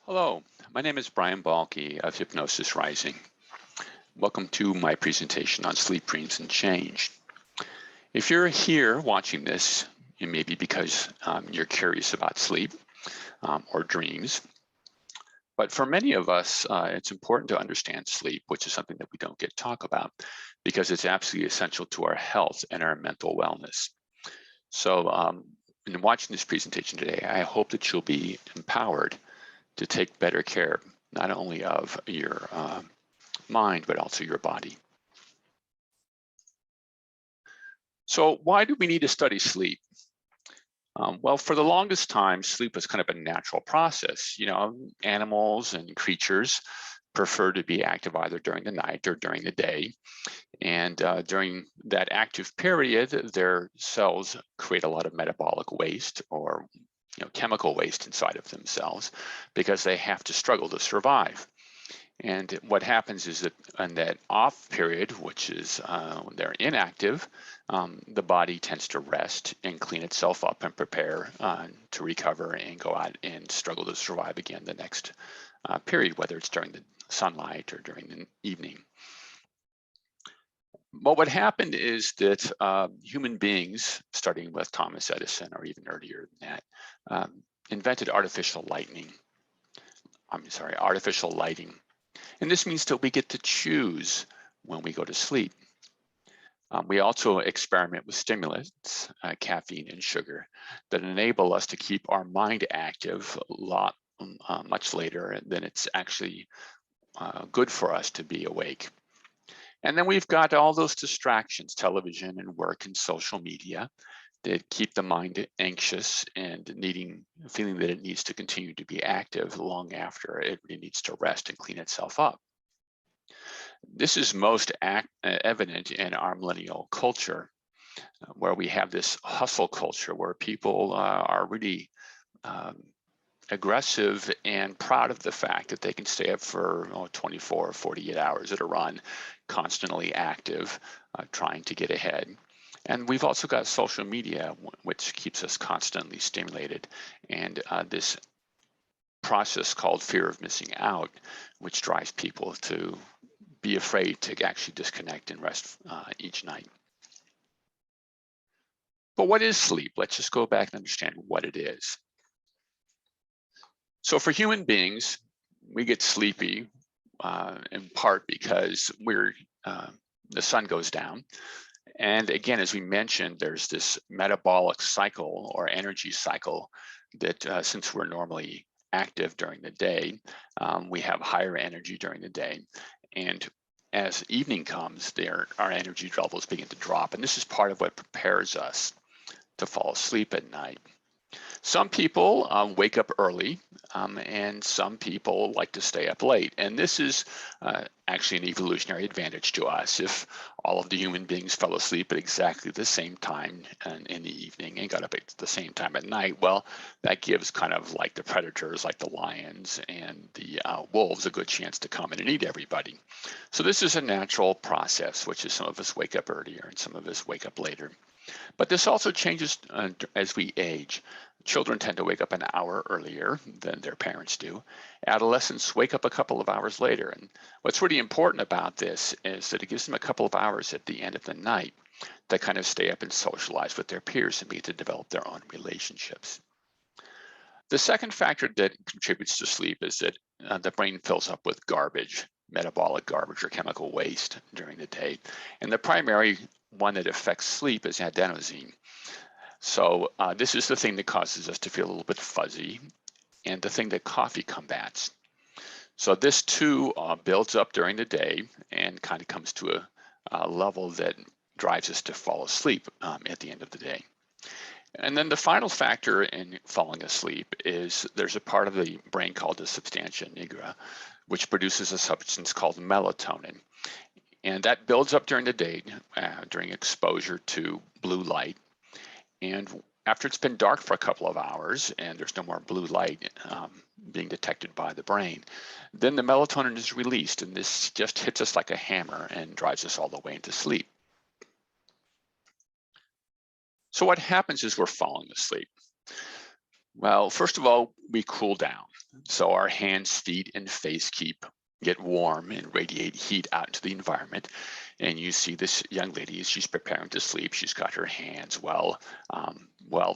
Hello, my name is Brian Balke of Hypnosis Rising. Welcome to my presentation on sleep, dreams, and change. If you're here watching this, it may be because you're curious about sleep or dreams. But for many of us, it's important to understand sleep, which is something that we don't get to talk about because it's absolutely essential to our health and our mental wellness. So in watching this presentation today, I hope that you'll be empowered to take better care, not only of your mind, but also your body. So why do we need to study sleep? Well, for the longest time, sleep was kind of a natural process. You know, animals and creatures prefer to be active either during the night or during the day. And during that active period, their cells create a lot of metabolic waste or chemical waste inside of themselves because they have to struggle to survive. And what happens is that in that off period, which is when they're inactive, the body tends to rest and clean itself up and prepare to recover and go out and struggle to survive again the next period, whether it's during the sunlight or during the evening. But what happened is that human beings, starting with Thomas Edison or even earlier than that, invented artificial lighting. And this means that we get to choose when we go to sleep. We also experiment with stimulants, caffeine and sugar, that enable us to keep our mind active much later than it's actually good for us to be awake. And then we've got all those distractions, television and work and social media, that keep the mind anxious and feeling that it needs to continue to be active long after it really needs to rest and clean itself up. This is most evident in our millennial culture, where we have this hustle culture where people are really aggressive and proud of the fact that they can stay up for 24 or 48 hours at a run, constantly active, trying to get ahead. And we've also got social media, which keeps us constantly stimulated. And this process called fear of missing out, which drives people to be afraid to actually disconnect and rest each night. But what is sleep? Let's just go back and understand what it is. So for human beings, we get sleepy in part because the sun goes down. And again, as we mentioned, there's this metabolic cycle or energy cycle that since we're normally active during the day, we have higher energy during the day. And as evening comes, our energy levels begin to drop. And this is part of what prepares us to fall asleep at night. Some people wake up early and some people like to stay up late. And this is actually an evolutionary advantage to us. If all of the human beings fell asleep at exactly the same time in the evening and got up at the same time at night, well, that gives kind of like the predators, like the lions and the wolves, a good chance to come in and eat everybody. So this is a natural process, which is some of us wake up earlier and some of us wake up later. But this also changes as we age. Children tend to wake up an hour earlier than their parents do. Adolescents wake up a couple of hours later. And what's really important about this is that it gives them a couple of hours at the end of the night to kind of stay up and socialize with their peers and begin to develop their own relationships. The second factor that contributes to sleep is that the brain fills up with garbage, metabolic garbage or chemical waste during the day. And the primary one that affects sleep is adenosine. So this is the thing that causes us to feel a little bit fuzzy and the thing that coffee combats. So this too builds up during the day and kind of comes to a level that drives us to fall asleep at the end of the day. And then the final factor in falling asleep is there's a part of the brain called the substantia nigra, which produces a substance called melatonin. And that builds up during the day during exposure to blue light. And after it's been dark for a couple of hours and there's no more blue light being detected by the brain, then the melatonin is released, and this just hits us like a hammer and drives us all the way into sleep. So what happens is we're falling asleep. Well, first of all, we cool down. So our hands, feet, and face get warm and radiate heat out into the environment. And you see this young lady as she's preparing to sleep. She's got her hands well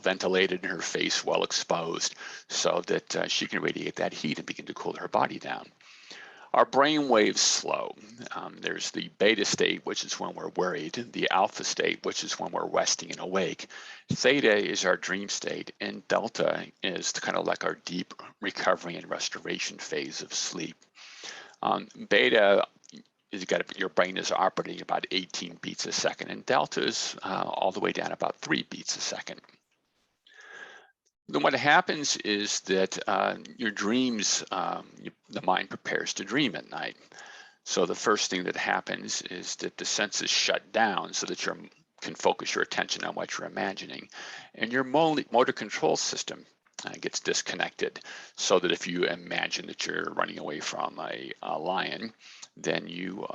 ventilated and her face well exposed so that she can radiate that heat and begin to cool her body down. Our brain waves slow. There's the beta state, which is when we're worried, the alpha state, which is when we're resting and awake. Theta is our dream state, and delta is kind of like our deep recovery and restoration phase of sleep. Beta is your brain is operating about 18 beats a second, and delta is all the way down about 3 beats a second. Then what happens is that your dreams, the mind prepares to dream at night. So the first thing that happens is that the senses shut down so that you can focus your attention on what you're imagining. And your motor control system gets disconnected so that if you imagine that you're running away from a lion, then you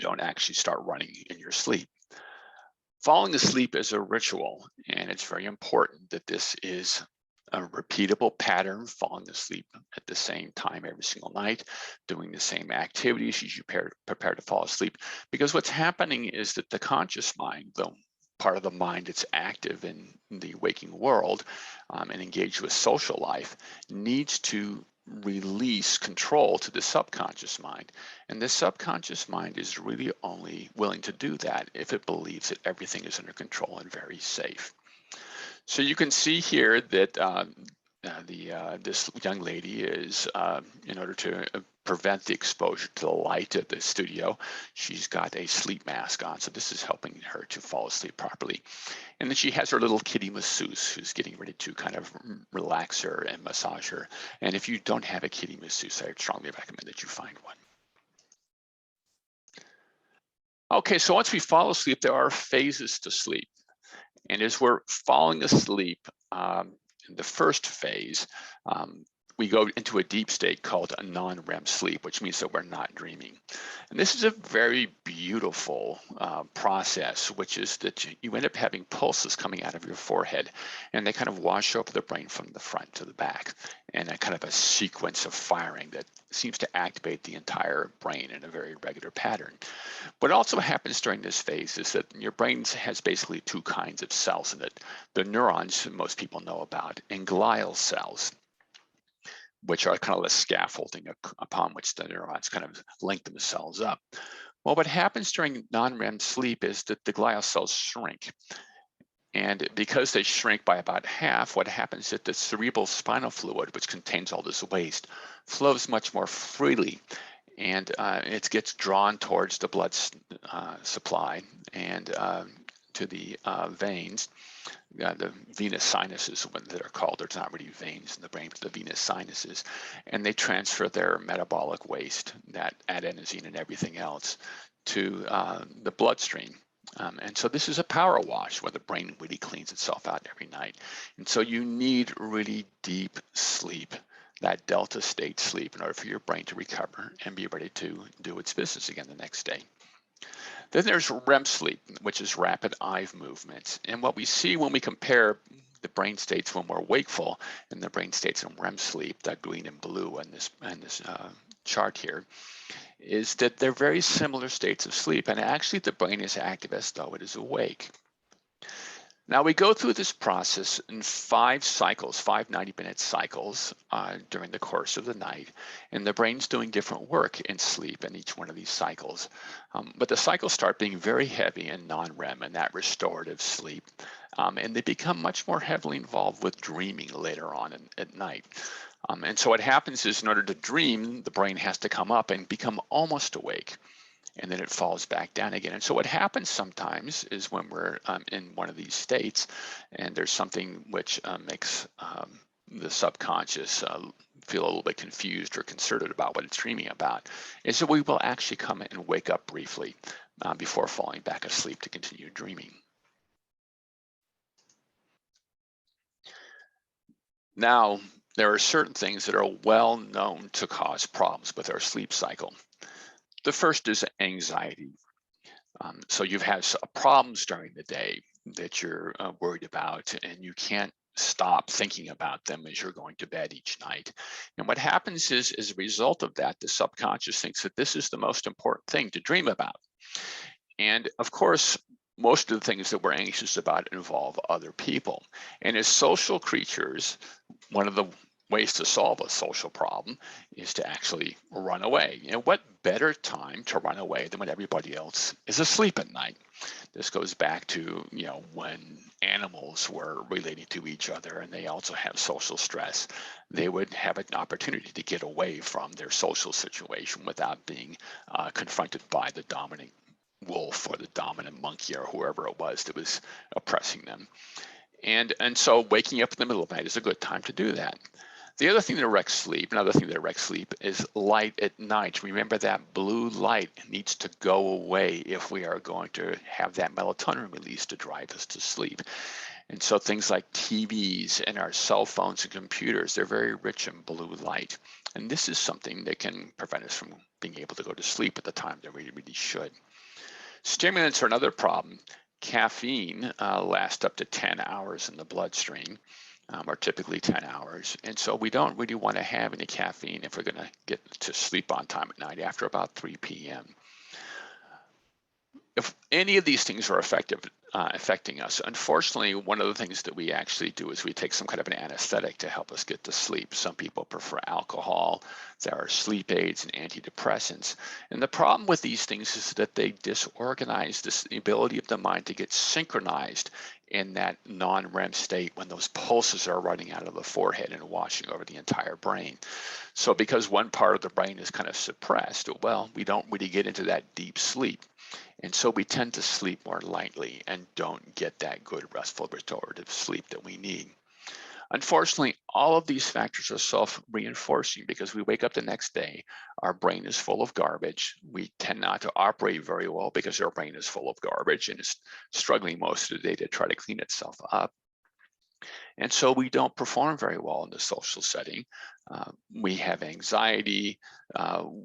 don't actually start running in your sleep. Falling asleep is a ritual, and it's very important that this is a repeatable pattern, falling asleep at the same time every single night, doing the same activities as you prepare to fall asleep. Because what's happening is that the conscious mind, the part of the mind that's active in the waking world and engaged with social life, needs to release control to the subconscious mind. And the subconscious mind is really only willing to do that if it believes that everything is under control and very safe. So you can see here that this young lady is, in order to prevent the exposure to the light at the studio, she's got a sleep mask on. So this is helping her to fall asleep properly. And then she has her little kitty masseuse who's getting ready to kind of relax her and massage her. And if you don't have a kitty masseuse, I strongly recommend that you find one. Okay, so once we fall asleep, there are phases to sleep. And as we're falling asleep, in the first phase, we go into a deep state called a non-REM sleep, which means that we're not dreaming. And this is a very beautiful process, which is that you end up having pulses coming out of your forehead, and they kind of wash over the brain from the front to the back, and a kind of a sequence of firing that seems to activate the entire brain in a very regular pattern. What also happens during this phase is that your brain has basically two kinds of cells in it. The neurons most people know about, and glial cells, which are kind of the scaffolding upon which the neurons kind of link themselves up. Well, what happens during non-REM sleep is that the glial cells shrink. And because they shrink by about half, what happens is that the cerebral spinal fluid, which contains all this waste, flows much more freely. And it gets drawn towards the blood supply and to the veins. The venous sinuses, what they're called. There's not really veins in the brain, but the venous sinuses. And they transfer their metabolic waste, that adenosine and everything else, to the bloodstream. And so this is a power wash where the brain really cleans itself out every night. And so you need really deep sleep, that delta state sleep, in order for your brain to recover and be ready to do its business again the next day. Then there's REM sleep, which is rapid eye movements. And what we see when we compare the brain states when we're wakeful and the brain states in REM sleep, that green and blue in this chart here, is that they're very similar states of sleep. And actually the brain is active as though it is awake. Now we go through this process in 5 cycles, 5 90-minute cycles during the course of the night, and the brain's doing different work in sleep in each one of these cycles. But the cycles start being very heavy in non-REM and that restorative sleep, and they become much more heavily involved with dreaming later on at night. And so what happens is in order to dream, the brain has to come up and become almost awake, and then it falls back down again. And so what happens sometimes is when we're in one of these states and there's something which makes the subconscious feel a little bit confused or concerted about what it's dreaming about, is that we will actually come and wake up briefly before falling back asleep to continue dreaming. Now, there are certain things that are well known to cause problems with our sleep cycle. The first is anxiety. So you've had problems during the day that you're worried about, and you can't stop thinking about them as you're going to bed each night. And what happens is, as a result of that, the subconscious thinks that this is the most important thing to dream about. And of course, most of the things that we're anxious about involve other people. And as social creatures, one of the ways to solve a social problem is to actually run away. And what better time to run away than when everybody else is asleep at night? This goes back to, when animals were relating to each other and they also have social stress. They would have an opportunity to get away from their social situation without being confronted by the dominant wolf or the dominant monkey or whoever it was that was oppressing them. And so waking up in the middle of the night is a good time to do that. The other thing that wrecks sleep, another thing that wrecks sleep is light at night. Remember that blue light needs to go away if we are going to have that melatonin release to drive us to sleep. And so things like TVs and our cell phones and computers, they're very rich in blue light. And this is something that can prevent us from being able to go to sleep at the time that we really should. Stimulants are another problem. Caffeine lasts up to 10 hours in the bloodstream, or typically 10 hours. And so we don't really want to have any caffeine if we're going to get to sleep on time at night after about 3 p.m. If any of these things are affecting us, unfortunately, one of the things that we actually do is we take some kind of an anesthetic to help us get to sleep. Some people prefer alcohol. There are sleep aids and antidepressants. And the problem with these things is that they disorganize the ability of the mind to get synchronized in that non-REM state when those pulses are running out of the forehead and washing over the entire brain. So because one part of the brain is kind of suppressed, well, we don't really get into that deep sleep. And so we tend to sleep more lightly and don't get that good restful restorative sleep that we need. Unfortunately, all of these factors are self-reinforcing because we wake up the next day, our brain is full of garbage. We tend not to operate very well because our brain is full of garbage and is struggling most of the day to try to clean itself up. And so we don't perform very well in the social setting. We have anxiety,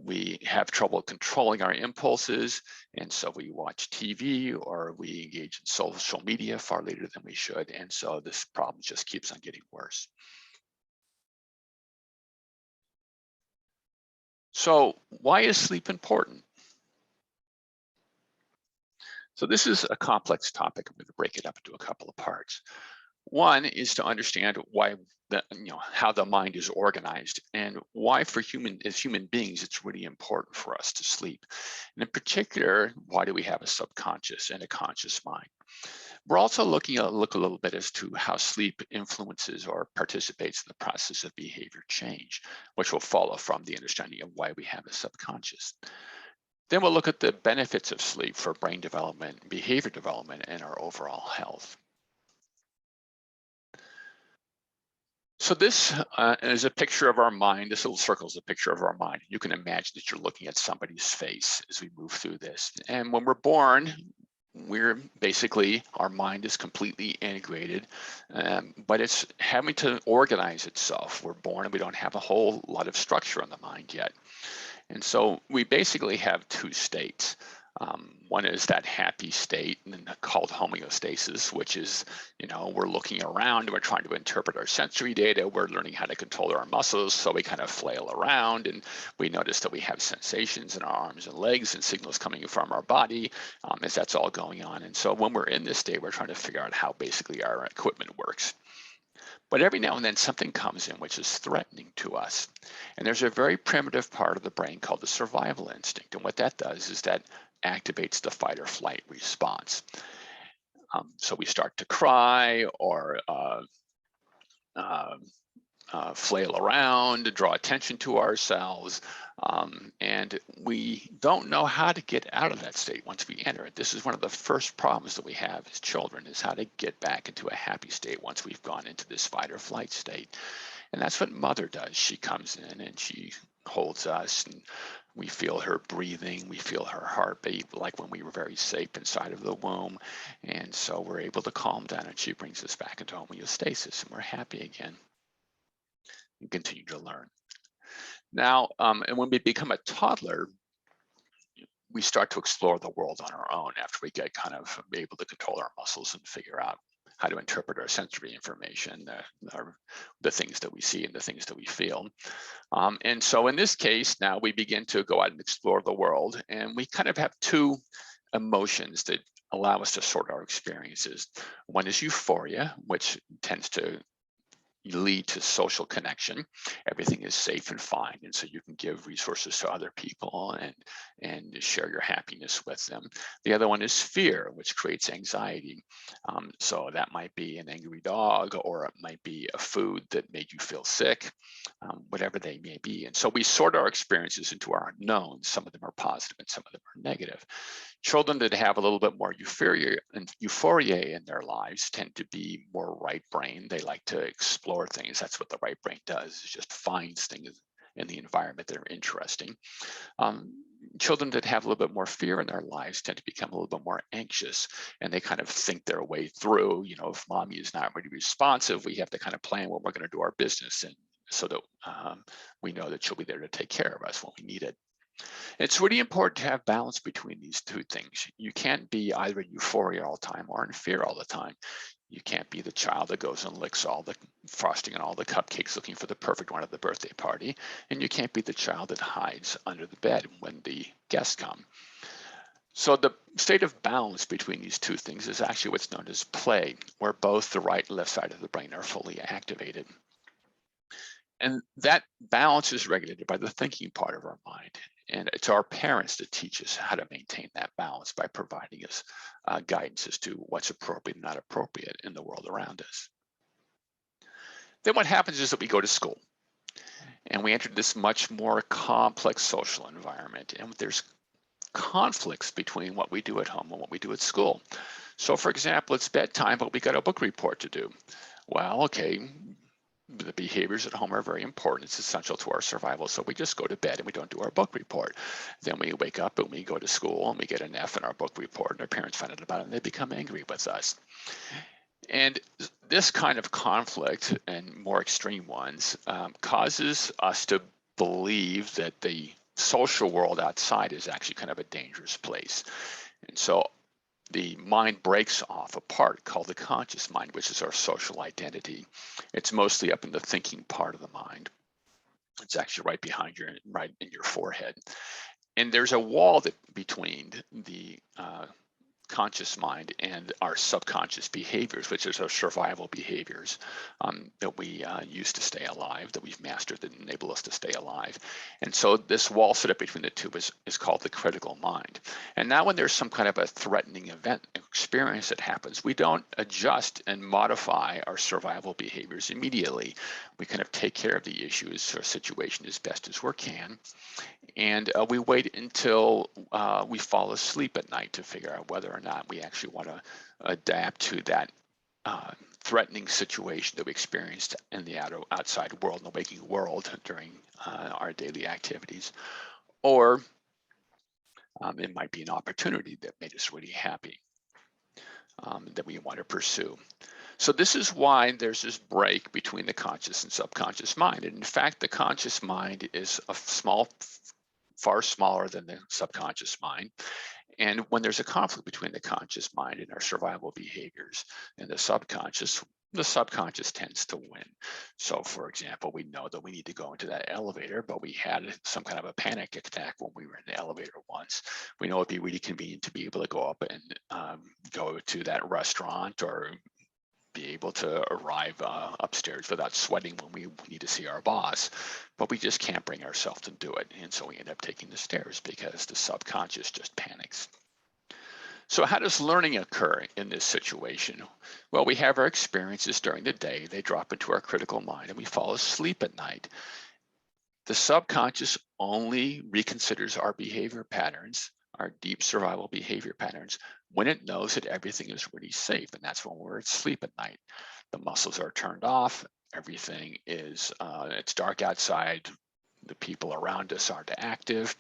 we have trouble controlling our impulses, and so we watch TV or we engage in social media far later than we should, and so this problem just keeps on getting worse. So why is sleep important? So this is a complex topic. I'm going to break it up into a couple of parts. One is to understand why how the mind is organized and why as human beings, it's really important for us to sleep. And in particular, why do we have a subconscious and a conscious mind? We're also look a little bit as to how sleep influences or participates in the process of behavior change, which will follow from the understanding of why we have a subconscious. Then we'll look at the benefits of sleep for brain development, behavior development, and our overall health. So this is a picture of our mind. This little circle is a picture of our mind. You can imagine that you're looking at somebody's face as we move through this. And when we're born, our mind is completely integrated, but it's having to organize itself. We're born and we don't have a whole lot of structure in the mind yet. And so we basically have two states. One is that happy state called homeostasis, which is, we're looking around and we're trying to interpret our sensory data. We're learning how to control our muscles. So we kind of flail around and we notice that we have sensations in our arms and legs and signals coming from our body as that's all going on. And so when we're in this state, we're trying to figure out how basically our equipment works. But every now and then something comes in which is threatening to us. And there's a very primitive part of the brain called the survival instinct. And what that does is that activates the fight or flight response. So we start to cry or flail around, draw attention to ourselves, and we don't know how to get out of that state once we enter it. This is one of the first problems that we have as children, is how to get back into a happy state once we've gone into this fight or flight state. And that's what mother does. She comes in and she holds us and we feel her breathing, we feel her heartbeat like when we were very safe inside of the womb. And so we're able to calm down and she brings us back into homeostasis and we're happy again and continue to learn. Now, and when we become a toddler, we start to explore the world on our own after we get kind of able to control our muscles and figure out how to interpret our sensory information, the things that we see and the things that we feel. And so in this case, now we begin to go out and explore the world, and we kind of have two emotions that allow us to sort our experiences. One is euphoria, which tends to lead to social connection. Everything is safe and fine, and so you can give resources to other people and share your happiness with them. The other one is fear, which creates anxiety. So that might be an angry dog, or it might be a food that made you feel sick, whatever they may be. And so we sort our experiences into our unknowns. Some of them are positive and some of them are negative. Children that have a little bit more euphoria in their lives tend to be more right brain. They like to explore things. That's what the right brain does, is just finds things in the environment that are interesting. Children that have a little bit more fear in their lives tend to become a little bit more anxious, and they kind of think their way through, if mommy is not really responsive, we have to kind of plan what we're going to do our business, and so that we know that she'll be there to take care of us when we need it. It's really important to have balance between these two things. You can't be either in euphoria all the time or in fear all the time. You can't be the child that goes and licks all the frosting and all the cupcakes looking for the perfect one at the birthday party. And you can't be the child that hides under the bed when the guests come. So the state of balance between these two things is actually what's known as play, where both the right and left side of the brain are fully activated. And that balance is regulated by the thinking part of our mind. And it's our parents that teach us how to maintain that balance by providing us guidance as to what's appropriate and not appropriate in the world around us. Then what happens is that we go to school and we enter this much more complex social environment. And there's conflicts between what we do at home and what we do at school. So for example, it's bedtime, but we got a book report to do. Well, okay, the behaviors at home are very important. It's essential to our survival. So we just go to bed and we don't do our book report. Then we wake up and we go to school and we get an F in our book report, and our parents find out about it and they become angry with us. And this kind of conflict, and more extreme ones, causes us to believe that the social world outside is actually kind of a dangerous place. And so the mind breaks off a part called the conscious mind, which is our social identity. It's mostly up in the thinking part of the mind. It's actually right in your forehead. And there's a wall between the conscious mind and our subconscious behaviors, which is our survival behaviors that we use to stay alive, that we've mastered that enable us to stay alive. And so this wall set up between the two is called the critical mind. And now when there's some kind of a threatening event experience that happens, we don't adjust and modify our survival behaviors immediately. We kind of take care of the issues or situation as best as we can. And we wait until we fall asleep at night to figure out whether or not we actually want to adapt to that threatening situation that we experienced in the outside world, in the waking world during our daily activities. Or it might be an opportunity that made us really happy that we want to pursue. So this is why there's this break between the conscious and subconscious mind. And in fact, the conscious mind is far smaller than the subconscious mind. And when there's a conflict between the conscious mind and our survival behaviors and the subconscious tends to win. So for example, we know that we need to go into that elevator, but we had some kind of a panic attack when we were in the elevator once. We know it'd be really convenient to be able to go up and go to that restaurant, or be able to arrive upstairs without sweating when we need to see our boss, but we just can't bring ourselves to do it. And so we end up taking the stairs because the subconscious just panics. So how does learning occur in this situation? Well, we have our experiences during the day, they drop into our critical mind, and we fall asleep at night. The subconscious only reconsiders our behavior patterns, our deep survival behavior patterns, when it knows that everything is really safe. And that's when we're asleep at night. The muscles are turned off, everything is, it's dark outside, the people around us aren't active.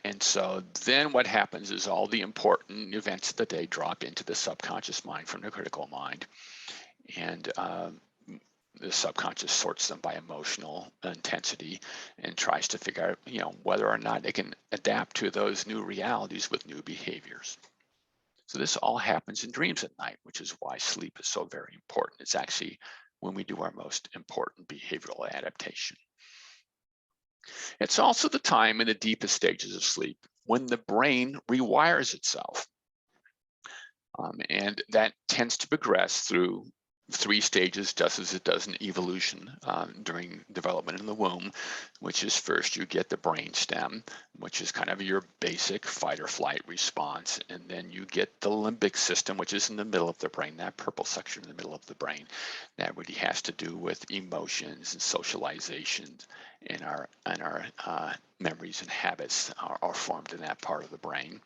And so then what happens is all the important events of the day drop into the subconscious mind from the critical mind. And the subconscious sorts them by emotional intensity and tries to figure out, whether or not they can adapt to those new realities with new behaviors. So this all happens in dreams at night, which is why sleep is so very important. It's actually when we do our most important behavioral adaptation. It's also the time in the deepest stages of sleep when the brain rewires itself. And that tends to progress through 3 stages, just as it does in evolution during development in the womb, which is first you get the brain stem, which is kind of your basic fight or flight response. And then you get the limbic system, which is in the middle of the brain, that purple section in the middle of the brain. That really has to do with emotions and socialization, and our memories and habits are formed in that part of the brain.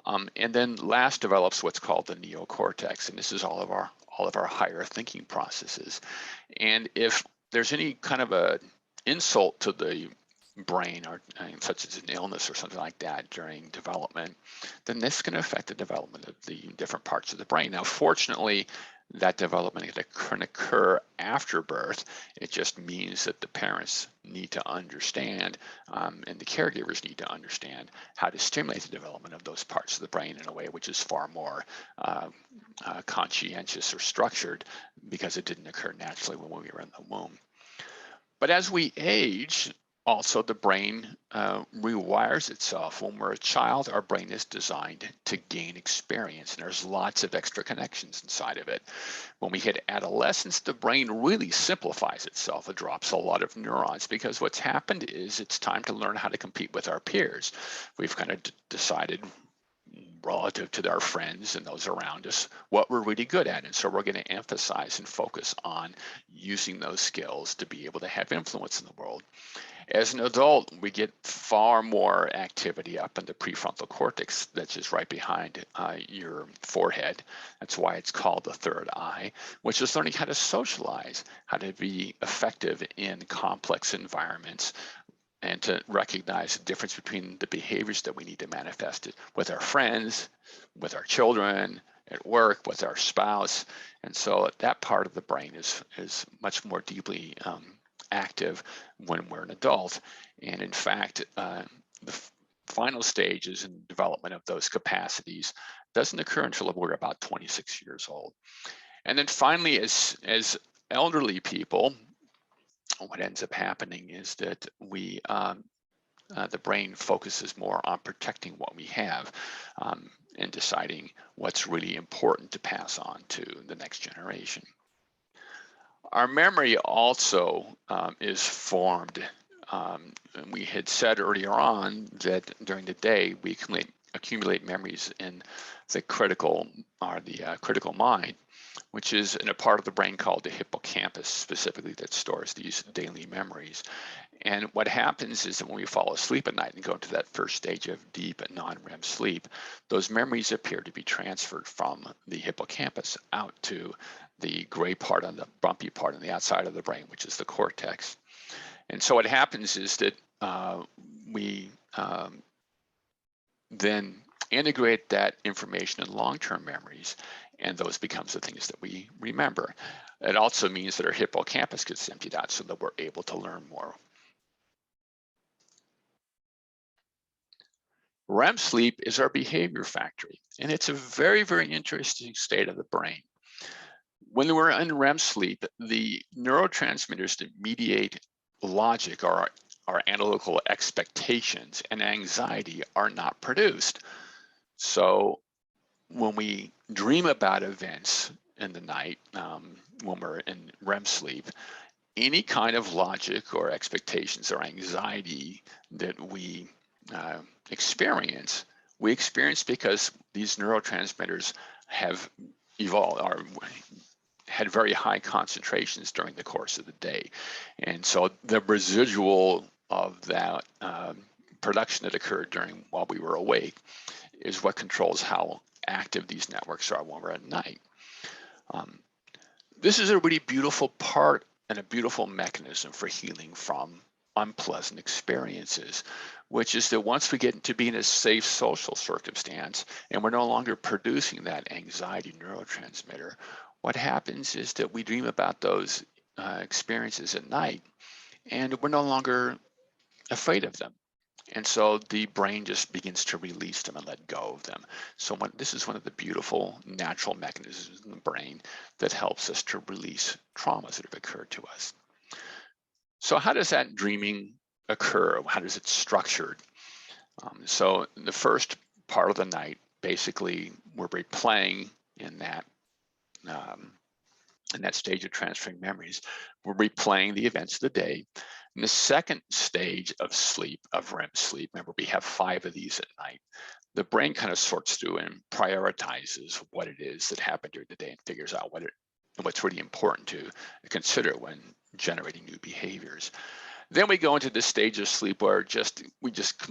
And then last develops what's called the neocortex, and this is all of our higher thinking processes. And if there's any kind of a insult to the brain, or such as an illness or something like that during development, then this can affect the development of the different parts of the brain. Now, fortunately, that development can occur after birth. It just means that the parents need to understand, and the caregivers need to understand how to stimulate the development of those parts of the brain in a way which is far more conscientious or structured, because it didn't occur naturally when we were in the womb. But as we age, also the brain rewires itself. When we're a child, our brain is designed to gain experience, and there's lots of extra connections inside of it. When we hit adolescence, the brain really simplifies itself. It drops a lot of neurons, because what's happened is it's time to learn how to compete with our peers. We've kind of decided, relative to our friends and those around us, what we're really good at. And so we're going to emphasize and focus on using those skills to be able to have influence in the world. As an adult, we get far more activity up in the prefrontal cortex, that's just right behind your forehead. That's why it's called the third eye, which is learning how to socialize, how to be effective in complex environments, and to recognize the difference between the behaviors that we need to manifest with our friends, with our children, at work, with our spouse. And so that part of the brain is much more deeply active when we're an adult. And in fact, the final stages in development of those capacities doesn't occur until we're about 26 years old. And then finally, as elderly people, what ends up happening is that the brain focuses more on protecting what we have, and deciding what's really important to pass on to the next generation. Our memory also is formed. And we had said earlier on that during the day we accumulate memories in the critical mind, which is in a part of the brain called the hippocampus, specifically, that stores these daily memories. And what happens is that when we fall asleep at night and go into that first stage of deep non-REM sleep, those memories appear to be transferred from the hippocampus out to the gray part on the bumpy part on the outside of the brain, which is the cortex. And so what happens is that we then integrate that information in long-term memories, and those becomes the things that we remember. It also means that our hippocampus gets emptied out so that we're able to learn more. REM sleep is our behavior factory, and it's a very, very interesting state of the brain. When we're in REM sleep, the neurotransmitters that mediate logic, or our analytical expectations and anxiety, are not produced. So when we dream about events in the night, when we're in REM sleep, any kind of logic or expectations or anxiety that we experience because these neurotransmitters have evolved or had very high concentrations during the course of the day. And so the residual of that production that occurred while we were awake is what controls how active these networks are when we're at night. This is a really beautiful part and a beautiful mechanism for healing from unpleasant experiences, which is that once we get to be in a safe social circumstance and we're no longer producing that anxiety neurotransmitter, what happens is that we dream about those experiences at night, and we're no longer afraid of them. And so the brain just begins to release them and let go of them. So this is one of the beautiful natural mechanisms in the brain that helps us to release traumas that have occurred to us. So how does that dreaming occur? How does it structured? So the first part of the night, basically, we're replaying in that stage of transferring memories. We're replaying the events of the day. In the second stage of sleep, of REM sleep, remember we have 5 of these at night, the brain kind of sorts through and prioritizes what it is that happened during the day and figures out what's really important to consider when generating new behaviors. Then we go into this stage of sleep where we just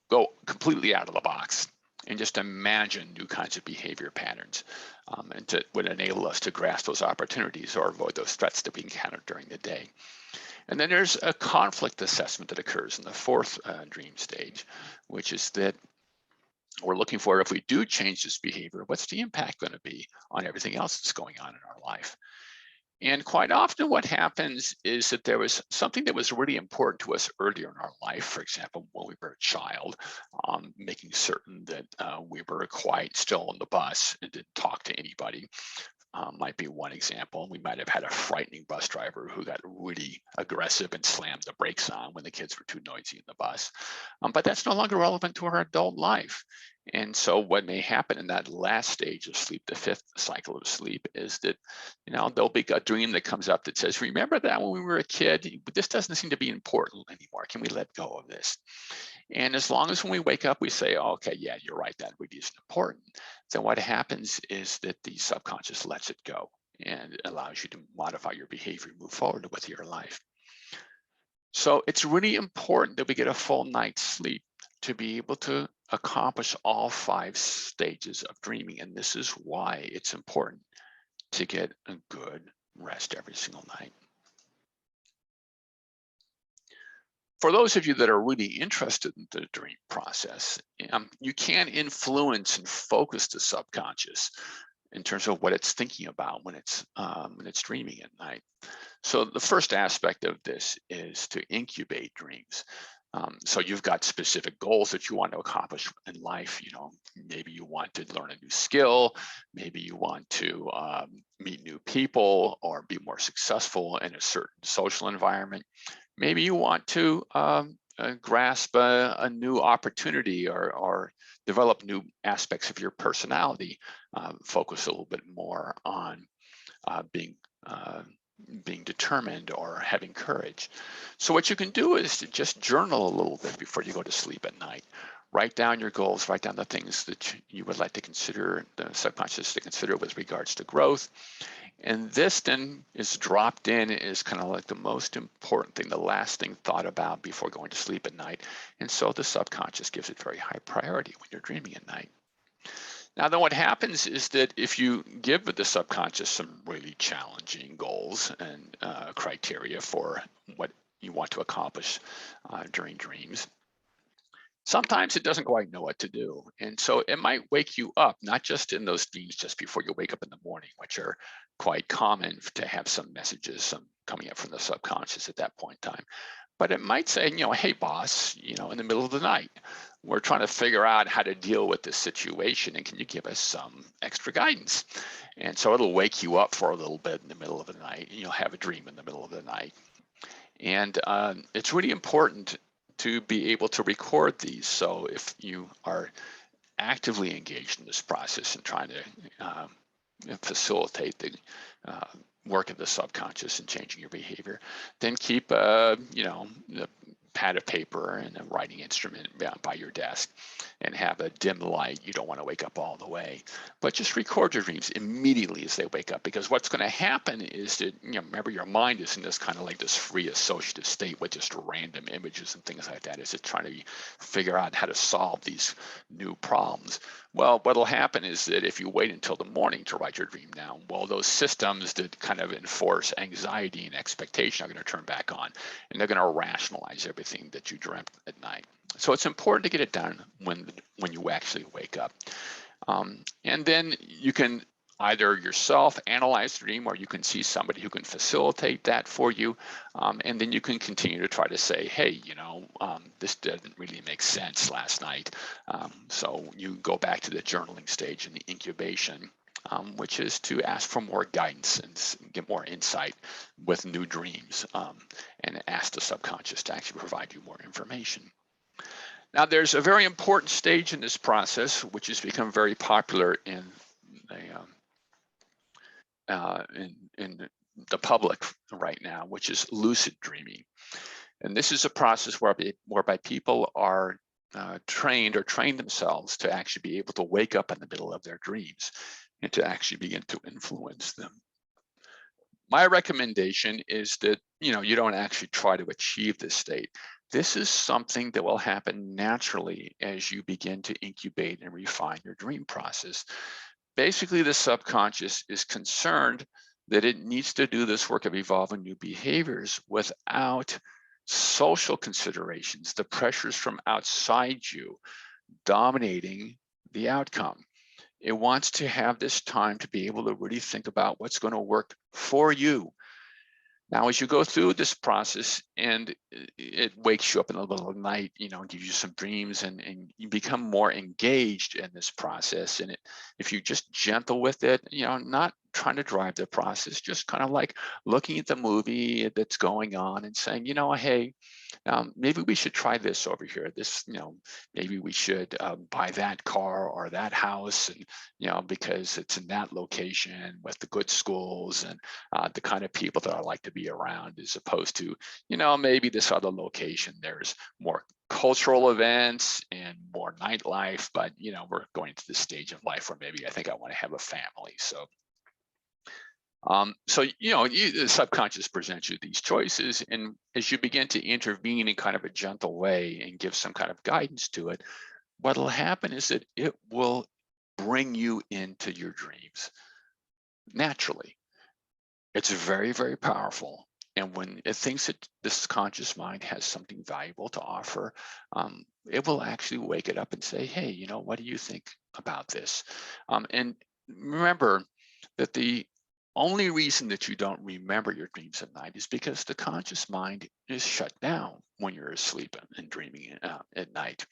go completely out of the box and just imagine new kinds of behavior patterns, and would enable us to grasp those opportunities or avoid those threats that we encounter during the day. And then there's a conflict assessment that occurs in the fourth dream stage, which is that we're looking for, if we do change this behavior, what's the impact going to be on everything else that's going on in our life? And quite often what happens is that there was something that was really important to us earlier in our life. For example, when we were a child, making certain that we were quiet still on the bus and didn't talk to anybody. Might be one example. We might have had a frightening bus driver who got really aggressive and slammed the brakes on when the kids were too noisy in the bus. But that's no longer relevant to our adult life. And so what may happen in that last stage of sleep, the 5th cycle of sleep, is that, there'll be a dream that comes up that says, remember that when we were a kid, but this doesn't seem to be important anymore. Can we let go of this? And as long as when we wake up, we say, oh, okay, yeah, you're right, that really isn't important. Then what happens is that the subconscious lets it go and allows you to modify your behavior, move forward with your life. So it's really important that we get a full night's sleep to be able to accomplish all 5 stages of dreaming. And this is why it's important to get a good rest every single night. For those of you that are really interested in the dream process, you can influence and focus the subconscious in terms of what it's thinking about when it's dreaming at night. So the first aspect of this is to incubate dreams. So you've got specific goals that you want to accomplish in life. Maybe you want to learn a new skill, maybe you want to meet new people or be more successful in a certain social environment. Maybe you want to grasp a new opportunity or develop new aspects of your personality, focus a little bit more on being determined or having courage. So what you can do is to just journal a little bit before you go to sleep at night. Write down your goals, write down the things that you would like to consider, the subconscious to consider with regards to growth. And this then is dropped in as kind of like the most important thing, the last thing thought about before going to sleep at night. And so the subconscious gives it very high priority when you're dreaming at night. Now, then what happens is that if you give the subconscious some really challenging goals and criteria for what you want to accomplish during dreams, sometimes it doesn't quite know what to do. And so it might wake you up, not just in those dreams just before you wake up in the morning, which are quite common to have some messages coming up from the subconscious at that point in time. But it might say, hey, boss, in the middle of the night, we're trying to figure out how to deal with this situation, and can you give us some extra guidance? And so it'll wake you up for a little bit in the middle of the night, and you'll have a dream in the middle of the night. And it's really important to be able to record these. So if you are actively engaged in this process and trying to facilitate the work of the subconscious and changing your behavior, then keep the pad of paper and a writing instrument by your desk and have a dim light. You don't want to wake up all the way, but just record your dreams immediately as they wake up, because what's going to happen is that, remember, your mind is in this kind of like this free associative state with just random images and things like that. Is it trying to figure out how to solve these new problems? Well, what'll happen is that if you wait until the morning to write your dream down, well, those systems that kind of enforce anxiety and expectation are going to turn back on, and they're going to rationalize everything that you dreamt at night. So it's important to get it done when you actually wake up. And then you can either yourself analyze the dream, or you can see somebody who can facilitate that for you. And then you can continue to try to say, hey, this didn't really make sense last night. So you go back to the journaling stage and the incubation, which is to ask for more guidance and get more insight with new dreams, and ask the subconscious to actually provide you more information. Now, there's a very important stage in this process, which has become very popular in the public right now, which is lucid dreaming. And this is a process whereby people are trained or train themselves to actually be able to wake up in the middle of their dreams and to actually begin to influence them. My recommendation is that you don't actually try to achieve this state. This is something that will happen naturally as you begin to incubate and refine your dream process. Basically, the subconscious is concerned that it needs to do this work of evolving new behaviors without social considerations, the pressures from outside you dominating the outcome. It wants to have this time to be able to really think about what's going to work for you. Now, as you go through this process and it wakes you up in the middle of the night, gives you some dreams, and you become more engaged in this process. And if you're just gentle with it, not trying to drive the process, just kind of like looking at the movie that's going on and saying, hey, maybe we should try this over here. This, maybe we should buy that car or that house, and because it's in that location with the good schools and the kind of people that I like to be around, as opposed to, maybe this other location, there's more cultural events and more nightlife, but we're going to the stage of life where maybe I think I want to have a family. So the subconscious presents you these choices, and as you begin to intervene in kind of a gentle way and give some kind of guidance to it, what'll happen is that it will bring you into your dreams naturally. It's very, very powerful. And when it thinks that this conscious mind has something valuable to offer, it will actually wake it up and say, hey, what do you think about this? And remember that the only reason that you don't remember your dreams at night is because the conscious mind is shut down when you're asleep and dreaming at night.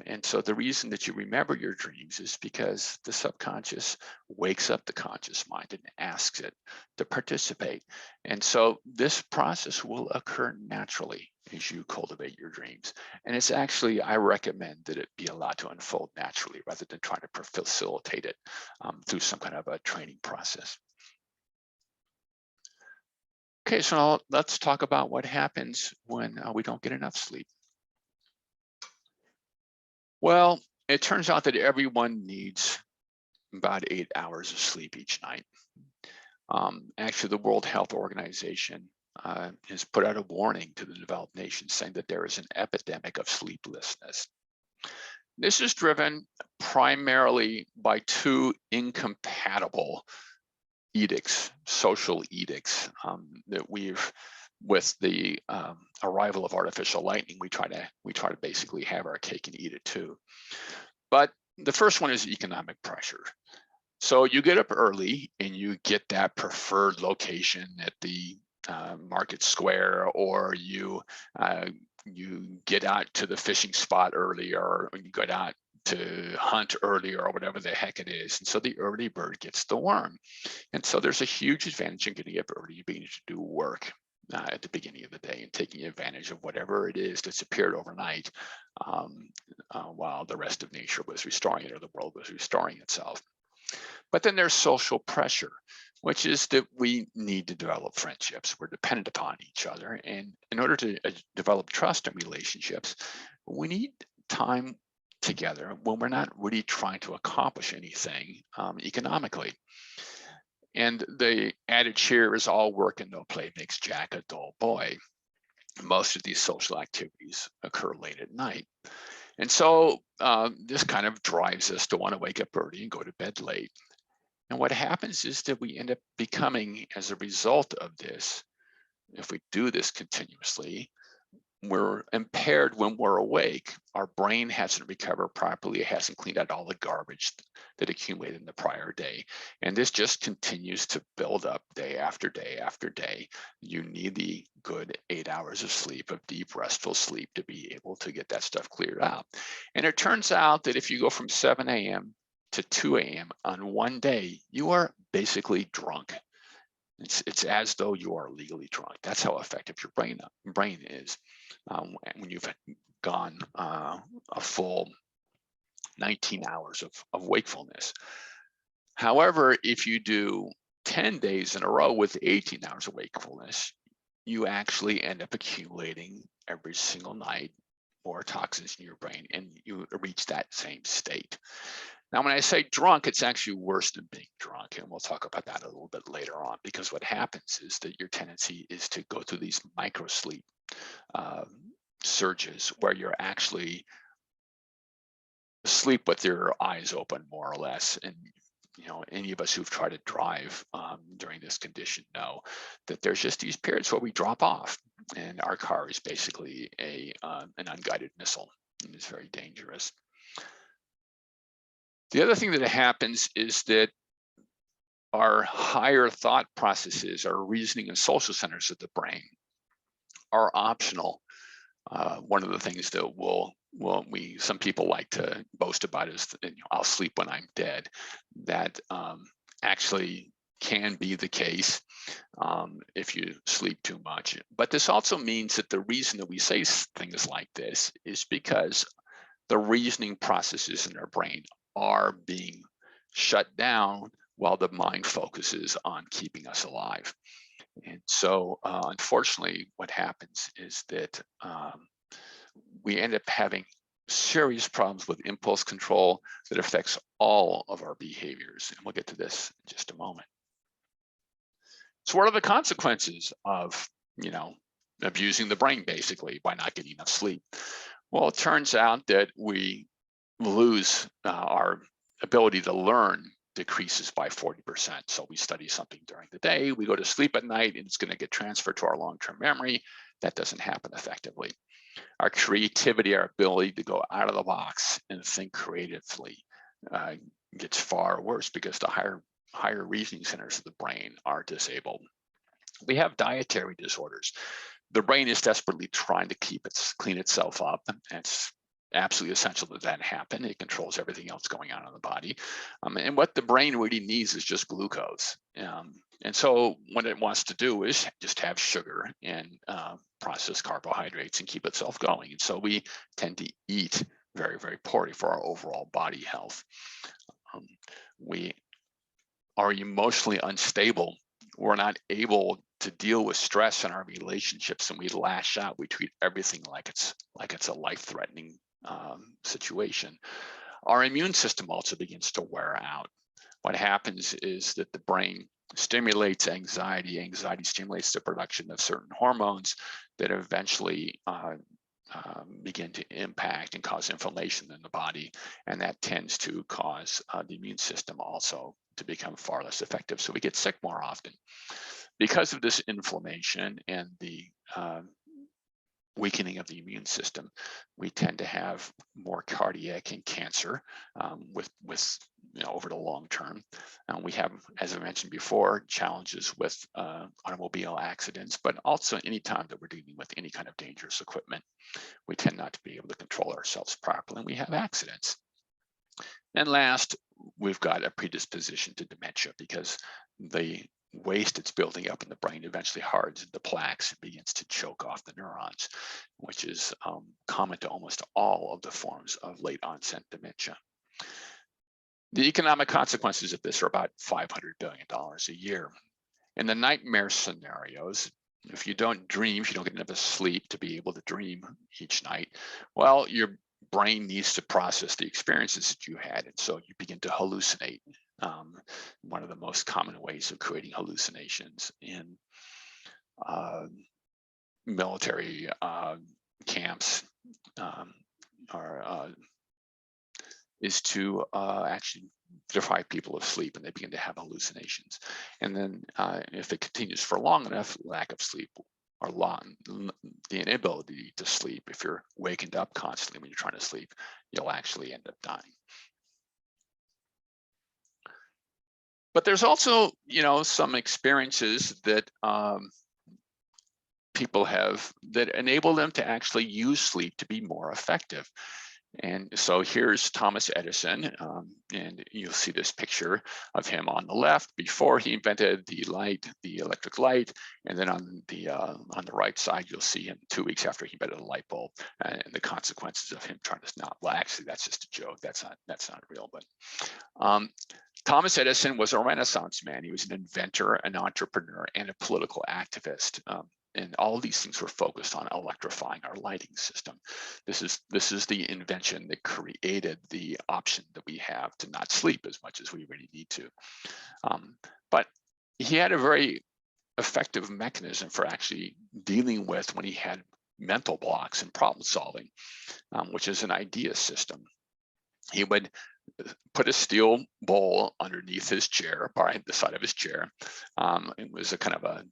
And so the reason that you remember your dreams is because the subconscious wakes up the conscious mind and asks it to participate. And so this process will occur naturally as you cultivate your dreams. And it's actually, I recommend that it be allowed to unfold naturally rather than trying to facilitate it through some kind of a training process. Okay, so now let's talk about what happens when we don't get enough sleep. Well, it turns out that everyone needs about 8 hours of sleep each night. Actually, the World Health Organization has put out a warning to the developed nations saying that there is an epidemic of sleeplessness. This is driven primarily by two incompatible edicts, social edicts, that with the arrival of artificial lightning, we try to basically have our cake and eat it too. But the first one is economic pressure. So you get up early and you get that preferred location at the market square, or you get out to the fishing spot earlier, or you go out to hunt earlier, or whatever the heck it is. And so the early bird gets the worm. And so there's a huge advantage in getting up early, beginning to do work at the beginning of the day and taking advantage of whatever it is that's appeared overnight while the rest of nature was restoring it, or the world was restoring itself. But then there's social pressure, which is that we need to develop friendships. We're dependent upon each other. And in order to develop trust in relationships, we need time together when we're not really trying to accomplish anything economically. And the adage here is all work and no play makes Jack a dull boy. Most of these social activities occur late at night. And so this kind of drives us to want to wake up early and go to bed late. And what happens is that we end up becoming, as a result of this, if we do this continuously, we're impaired when we're awake. Our brain hasn't recovered properly. It hasn't cleaned out all the garbage that accumulated in the prior day. And this just continues to build up day after day after day. You need the good 8 hours of sleep, of deep, restful sleep, to be able to get that stuff cleared out. And it turns out that if you go from 7 a.m. to 2 a.m. on one day, you are basically drunk. It's as though you are legally drunk. That's how effective your brain is when you've gone a full 19 hours of wakefulness. However, if you do 10 days in a row with 18 hours of wakefulness, you actually end up accumulating every single night more toxins in your brain, and you reach that same state. Now, when I say drunk, it's actually worse than being drunk, and we'll talk about that a little bit later on, because what happens is that your tendency is to go through these micro sleep surges where you're actually asleep with your eyes open, more or less. And any of us who've tried to drive during this condition know that there's just these periods where we drop off, and our car is basically an unguided missile, and it's very dangerous. The other thing that happens is that our higher thought processes, our reasoning and social centers of the brain, are optional. One of the things that some people like to boast about is that, I'll sleep when I'm dead. That actually can be the case if you sleep too much. But this also means that the reason that we say things like this is because the reasoning processes in our brain are being shut down while the mind focuses on keeping us alive. And so, unfortunately, what happens is that we end up having serious problems with impulse control that affects all of our behaviors. And we'll get to this in just a moment. So what are the consequences of, abusing the brain, basically, by not getting enough sleep? Well, it turns out that we lose our ability to learn decreases by 40%. So we study something during the day, we go to sleep at night, and it's going to get transferred to our long-term memory. That doesn't happen effectively. Our creativity, our ability to go out of the box and think creatively gets far worse because the higher reasoning centers of the brain are disabled. We have dietary disorders. The brain is desperately trying to clean itself up. It's absolutely essential that happen. It controls everything else going on in the body. And what the brain really needs is just glucose. And so what it wants to do is just have sugar and processed carbohydrates and keep itself going. And so we tend to eat very, very poorly for our overall body health. We are emotionally unstable. We're not able to deal with stress in our relationships, and we lash out. We treat everything like it's a life-threatening situation. Our immune system also begins to wear out. What happens is that the brain stimulates anxiety. Anxiety stimulates the production of certain hormones that eventually begin to impact and cause inflammation in the body, and that tends to cause the immune system also to become far less effective. So we get sick more often. Because of this inflammation and the weakening of the immune system, we tend to have more cardiac and cancer with over the long term. We have, as I mentioned before, challenges with automobile accidents, but also anytime that we're dealing with any kind of dangerous equipment, we tend not to be able to control ourselves properly, and we have accidents. And last, we've got a predisposition to dementia because the waste that's building up in the brain eventually hardens into plaques and begins to choke off the neurons, which is common to almost all of the forms of late onset dementia. The economic consequences of this are about $500 billion a year. In the nightmare scenarios, if you don't dream, if you don't get enough sleep to be able to dream each night, well, your brain needs to process the experiences that you had, and so you begin to hallucinate. One of the most common ways of creating hallucinations in military camps is to actually deprive people of sleep, and they begin to have hallucinations. And then if it continues for long enough, lack of sleep or the inability to sleep. If you're wakened up constantly when you're trying to sleep, you'll actually end up dying. But there's also, some experiences that people have that enable them to actually use sleep to be more effective. And so here's Thomas Edison, and you'll see this picture of him on the left before he invented the electric light, and then on the right side you'll see him 2 weeks after he invented a light bulb, and the consequences of him trying to not. Well, actually, that's just a joke. That's not real. But Thomas Edison was a Renaissance man. He was an inventor, an entrepreneur, and a political activist. And all of these things were focused on electrifying our lighting system. This is the invention that created the option that we have to not sleep as much as we really need to. But he had a very effective mechanism for actually dealing with when he had mental blocks and problem solving, which is an idea system. He would put a steel bowl underneath his chair, by the side of his chair. It was a kind of a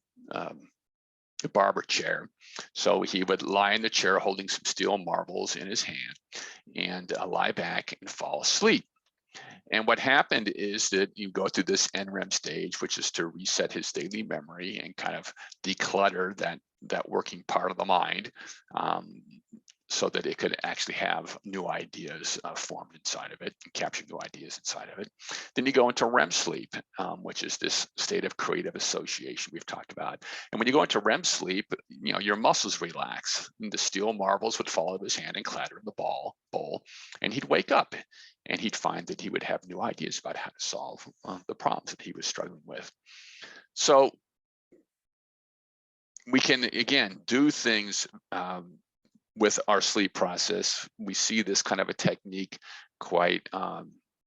barber chair. So he would lie in the chair holding some steel marbles in his hand and lie back and fall asleep. And what happened is that you go through this NREM stage, which is to reset his daily memory and kind of declutter that working part of the mind, so that it could actually have new ideas formed inside of it, and capture new ideas inside of it. Then you go into REM sleep, which is this state of creative association we've talked about. And when you go into REM sleep, your muscles relax, and the steel marbles would fall out of his hand and clatter in the bowl, and he'd wake up, and he'd find that he would have new ideas about how to solve the problems that he was struggling with. So we can, again, do things with our sleep process. We see this kind of a technique quite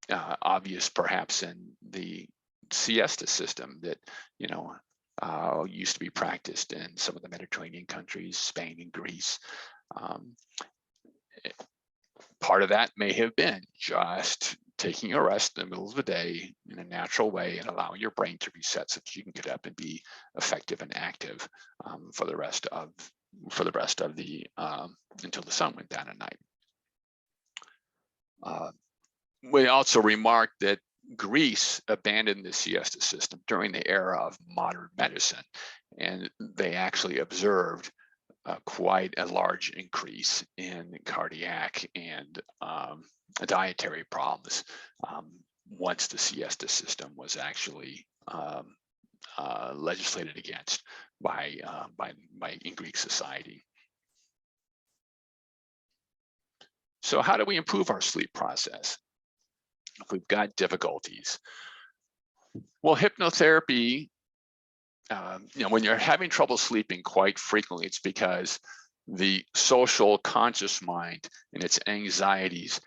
obvious, perhaps, in the siesta system that used to be practiced in some of the Mediterranean countries, Spain and Greece. Part of that may have been just taking a rest in the middle of the day in a natural way and allowing your brain to reset so that you can get up and be effective and active for the rest of the until the sun went down at night. We also remarked that Greece abandoned the siesta system during the era of modern medicine, and they actually observed quite a large increase in cardiac and dietary problems once the siesta system was actually legislated against by in Greek society. So how do we improve our sleep process if we've got difficulties? Well, hypnotherapy, when you're having trouble sleeping, quite frequently it's because the social conscious mind and its anxieties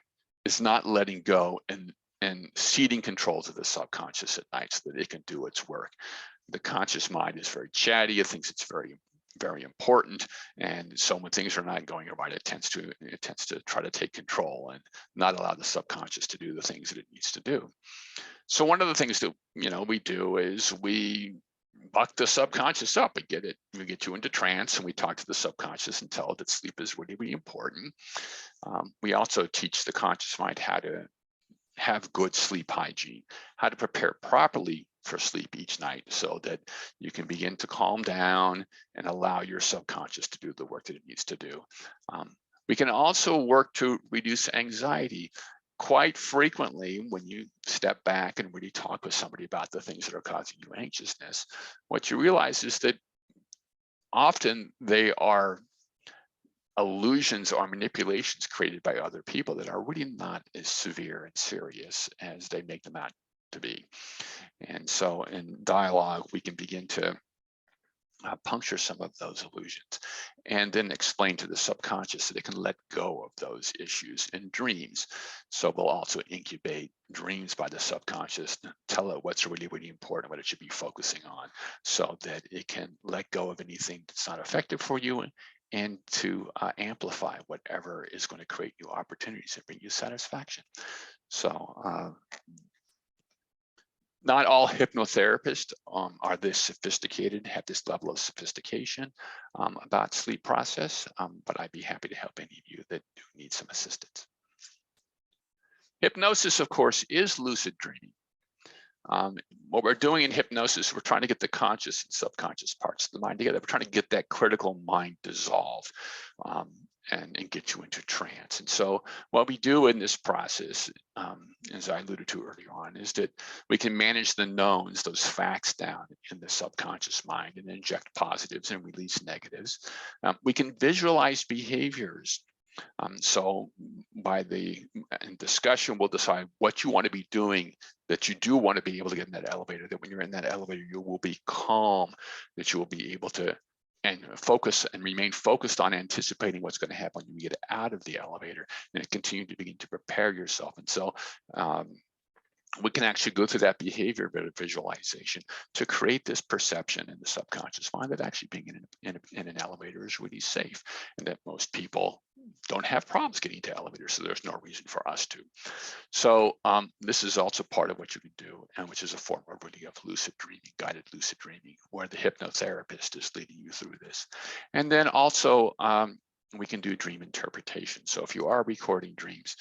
is not letting go and ceding control to the subconscious at night so that it can do its work. The conscious mind is very chatty. It thinks it's very, very important, and so when things are not going right, it tends to try to take control and not allow the subconscious to do the things that it needs to do. So one of the things that we do is we buck the subconscious up and we get you into trance, and we talk to the subconscious and tell it that sleep is really, really important. We also teach the conscious mind how to have good sleep hygiene, how to prepare properly for sleep each night so that you can begin to calm down and allow your subconscious to do the work that it needs to do. We can also work to reduce anxiety. Quite frequently, when you step back and really talk with somebody about the things that are causing you anxiousness, what you realize is that often they are illusions or manipulations created by other people that are really not as severe and serious as they make them out to be. And so in dialogue, we can begin to puncture some of those illusions and then explain to the subconscious that it can let go of those issues in dreams. So we'll also incubate dreams by the subconscious, tell it what's really, really important, what it should be focusing on, so that it can let go of anything that's not effective for you and to amplify whatever is going to create new opportunities and bring you satisfaction. So Not all hypnotherapists are this sophisticated, have this level of sophistication about sleep process, but I'd be happy to help any of you that do need some assistance. Hypnosis, of course, is lucid dreaming. What we're doing in hypnosis, we're trying to get the conscious and subconscious parts of the mind together. We're trying to get that critical mind dissolved and get you into trance. And so what we do in this process, as I alluded to earlier on, is that we can manage the knowns, those facts down in the subconscious mind, and inject positives and release negatives. We can visualize behaviors. So by the discussion, we'll decide what you want to be doing, that you do want to be able to get in that elevator, that when you're in that elevator, you will be calm, that you will be able to focus and remain focused on anticipating what's going to happen when you get out of the elevator, and continue to begin to prepare yourself. And so we can actually go through that behavior bit of visualization to create this perception in the subconscious mind that actually being in an elevator is really safe, and that most people don't have problems getting to elevators, so there's no reason for us to. So this is also part of what you can do, and which is a form of really of lucid dreaming, guided lucid dreaming, where the hypnotherapist is leading you through this. And then also we can do dream interpretation. So if you are recording dreams,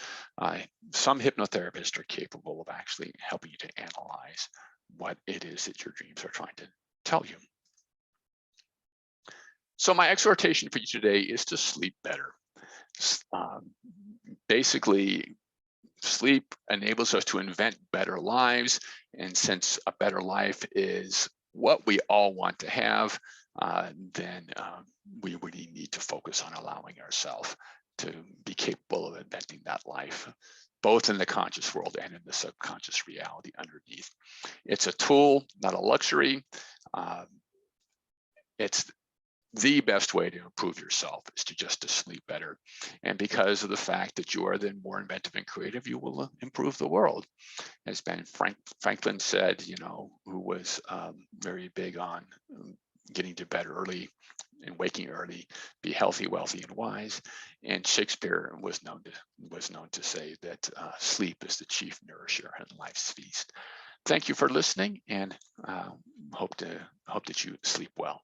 some hypnotherapists are capable of actually helping you to analyze what it is that your dreams are trying to tell you. So my exhortation for you today is to sleep better. Basically, sleep enables us to invent better lives. And since a better life is what we all want to have, then we really need to focus on allowing ourselves to be capable of inventing that life, both in the conscious world and in the subconscious reality underneath. It's a tool, not a luxury. It's the best way to improve yourself is to sleep better. And because of the fact that you are then more inventive and creative, you will improve the world. As Ben Franklin said, you know, who was very big on getting to bed early and waking early, be healthy, wealthy, and wise. And Shakespeare was known to say that sleep is the chief nourisher in life's feast. Thank you for listening, and hope that you sleep well.